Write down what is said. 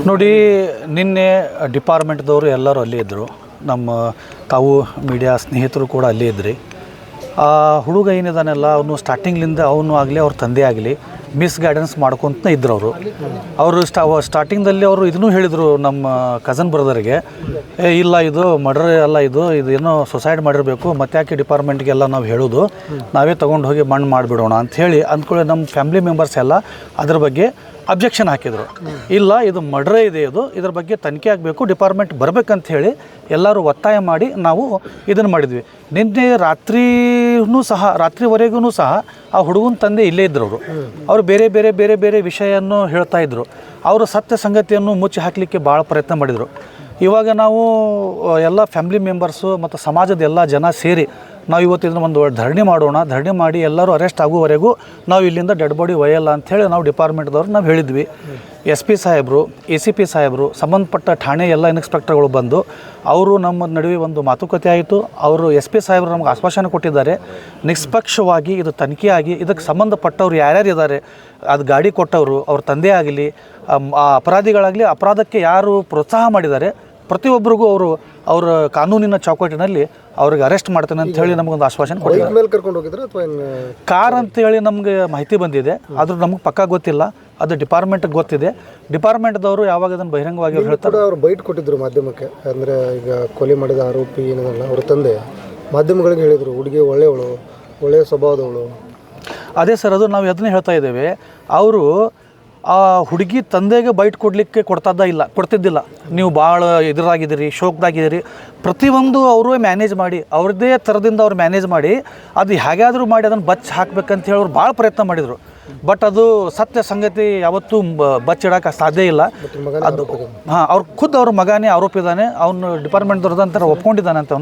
ನೋಡಿ, ನಿನ್ನೆ ಡಿಪಾರ್ಟ್ಮೆಂಟ್ದವರು ಎಲ್ಲರೂ ಅಲ್ಲೇ ಇದ್ದರು. ನಮ್ಮ ತಾವು ಮೀಡಿಯಾ ಸ್ನೇಹಿತರು ಕೂಡ ಅಲ್ಲೇ ಇದ್ರಿ. ಆ ಹುಡುಗ ಏನಿದಾನೆಲ್ಲ ಅವನು ಸ್ಟಾರ್ಟಿಂಗ್ಲಿಂದ ಅವನು ಆಗಲಿ ಅವ್ರ ತಂದೆ ಆಗಲಿ ಮಿಸ್ಗೈಡೆನ್ಸ್ ಮಾಡ್ಕೊತ ಇದ್ರು. ಅವರು ಸ್ಟಾರ್ಟಿಂಗ್ದಲ್ಲಿ ಅವರು ಇದನ್ನೂ ಹೇಳಿದರು ನಮ್ಮ ಕಸನ್ ಬ್ರದರ್ಗೆ, ಇಲ್ಲ ಇದು ಮರ್ಡರ್ ಅಲ್ಲ, ಇದು ಏನೋ ಸುಸೈಡ್ ಮಾಡಿರಬೇಕು, ಮತ್ತೆ ಯಾಕೆ ಡಿಪಾರ್ಟ್ಮೆಂಟ್ಗೆಲ್ಲ ನಾವು ಹೇಳೋದು, ನಾವೇ ತೊಗೊಂಡು ಹೋಗಿ ಮಣ್ಣು ಮಾಡಿಬಿಡೋಣ ಅಂಥೇಳಿ ಅಂದ್ಕೊಳ್ಳಿ. ನಮ್ಮ ಫ್ಯಾಮಿಲಿ ಮೆಂಬರ್ಸ್ ಎಲ್ಲ ಅದ್ರ ಬಗ್ಗೆ ಅಬ್ಜೆಕ್ಷನ್ ಹಾಕಿದರು. ಇಲ್ಲ, ಇದು ಮರ್ಡರೇ ಇದೆ, ಇದ್ರ ಬಗ್ಗೆ ತನಿಖೆ ಆಗಬೇಕು, ಡಿಪಾರ್ಟ್ಮೆಂಟ್ ಬರಬೇಕಂತ ಹೇಳಿ ಎಲ್ಲರೂ ಒತ್ತಾಯ ಮಾಡಿ ನಾವು ಇದನ್ನು ಮಾಡಿದ್ವಿ. ನಿನ್ನೆ ರಾತ್ರಿವರೆಗೂ ಸಹ ಆ ಹುಡುಗನ ತಂದೆ ಇಲ್ಲೇ ಇದ್ದರು. ಅವರು ಬೇರೆ ಬೇರೆ ಬೇರೆ ಬೇರೆ ವಿಷಯವನ್ನು ಹೇಳ್ತಾ ಇದ್ದರು. ಅವರು ಸತ್ಯ ಸಂಗತಿಯನ್ನು ಮುಚ್ಚಿ ಹಾಕಲಿಕ್ಕೆ ಭಾಳ ಪ್ರಯತ್ನ ಮಾಡಿದರು. ಇವಾಗ ನಾವು ಎಲ್ಲ ಫ್ಯಾಮಿಲಿ ಮೆಂಬರ್ಸು ಮತ್ತು ಸಮಾಜದ ಎಲ್ಲ ಜನ ಸೇರಿ ನಾವು ಇವತ್ತಿನ ಒಂದು ಧರಣಿ ಮಾಡೋಣ, ಧರಣಿ ಮಾಡಿ ಎಲ್ಲರೂ ಅರೆಸ್ಟ್ ಆಗುವವರೆಗೂ ನಾವು ಇಲ್ಲಿಂದ ಡೆಡ್ ಬಾಡಿ ಒಯ್ಯಲ್ಲ ಅಂಥೇಳಿ ನಾವು ಡಿಪಾರ್ಟ್ಮೆಂಟ್ದವ್ರು ನಾವು ಹೇಳಿದ್ವಿ. SP ಸಾಹೇಬರು, ACP ಸಾಹೇಬರು, ಸಂಬಂಧಪಟ್ಟ ಠಾಣೆ ಎಲ್ಲ ಇನ್ಸ್ಪೆಕ್ಟರ್ಗಳು ಬಂದು ಅವರು ನಮ್ಮ ನಡುವೆ ಒಂದು ಮಾತುಕತೆ ಆಯಿತು. ಅವರು SP ಸಾಹೇಬರು ನಮ್ಗೆ ಆಶ್ವಾಸನೆ ಕೊಟ್ಟಿದ್ದಾರೆ, ನಿಷ್ಪಕ್ಷವಾಗಿ ಇದು ತನಿಖೆ ಆಗಿ ಇದಕ್ಕೆ ಸಂಬಂಧಪಟ್ಟವ್ರು ಯಾರ್ಯಾರು ಇದ್ದಾರೆ, ಅದು ಗಾಡಿ ಕೊಟ್ಟವರು, ಅವ್ರ ತಂದೆ ಆಗಲಿ, ಅಪರಾಧಿಗಳಾಗಲಿ, ಅಪರಾಧಕ್ಕೆ ಯಾರು ಪ್ರೋತ್ಸಾಹ ಮಾಡಿದ್ದಾರೆ ಪ್ರತಿಯೊಬ್ಬರಿಗೂ ಅವರ ಕಾನೂನಿನ ಚೌಕಟ್ಟಿನಲ್ಲಿ ಅವ್ರಿಗೆ ಅರೆಸ್ಟ್ ಮಾಡ್ತಾನೆ ಅಂತ ಹೇಳಿ ನಮಗೊಂದು ಆಶ್ವಾಸನೆ ಕೊಟ್ಟಿದ್ದಾರೆ. ಕಾರ್ ಅಂತೇಳಿ ನಮಗೆ ಮಾಹಿತಿ ಬಂದಿದೆ, ಆದರೂ ನಮಗೆ ಪಕ್ಕಾ ಗೊತ್ತಿಲ್ಲ. ಅದು ಡಿಪಾರ್ಟ್ಮೆಂಟ್ಗೆ ಗೊತ್ತಿದೆ. ಡಿಪಾರ್ಟ್ಮೆಂಟ್ದವರು ಯಾವಾಗ ಅದನ್ನು ಬಹಿರಂಗವಾಗಿ ಹೇಳ್ತಾರೆ. ಅವರು ಬೈಟ್ ಕೊಟ್ಟಿದ್ರು ಮಾಧ್ಯಮಕ್ಕೆ. ಅಂದರೆ ಈಗ ಕೊಲೆ ಮಾಡಿದ ಆರೋಪಿ ಏನಲ್ಲ ಅವ್ರ ತಂದೆ ಮಾಧ್ಯಮಗಳಿಗೆ ಹೇಳಿದರು, ಹುಡುಗಿ ಒಳ್ಳೆಯ ಸ್ವಭಾವದವಳು. ಅದೇ ಸರ್, ಅದು ನಾವು ಅದನ್ನೇ ಹೇಳ್ತಾ ಇದ್ದೇವೆ. ಅವರು ಆ ಹುಡುಗಿ ತಂದೆಗೆ ಬೈಟ್ ಕೊಡ್ತಿದ್ದಿಲ್ಲ. ನೀವು ಭಾಳ ಇದರಾಗಿದ್ದೀರಿ, ಶೋಕ್ದಾಗಿದ್ದೀರಿ, ಪ್ರತಿಯೊಂದು ಅವರು ಮ್ಯಾನೇಜ್ ಮಾಡಿ ಅವ್ರದ್ದೇ ಥರದಿಂದ ಅವ್ರು ಮ್ಯಾನೇಜ್ ಮಾಡಿ ಅದು ಹೇಗಾದರೂ ಮಾಡಿ ಅದನ್ನು ಹಾಕ್ಬೇಕಂತ ಹೇಳಿ ಅವ್ರು ಭಾಳ ಪ್ರಯತ್ನ ಮಾಡಿದರು. ಬಟ್ ಅದು ಸತ್ಯ ಸಂಗತಿ ಯಾವತ್ತೂ ಬಚ್ಚಿಡೋಕೆ ಸಾಧ್ಯ ಇಲ್ಲ. ಅದು ಅವ್ರ ಖುದ್ದು ಅವ್ರ ಮಗನೇ ಆರೋಪಿ ಇದ್ದಾನೆ, ಅವನು ಡಿಪಾರ್ಟ್ಮೆಂಟ್ದವ್ರದ್ದು ಅಂತಾರೆ ಒಪ್ಕೊಂಡಿದ್ದಾನೆ ಅಂತ.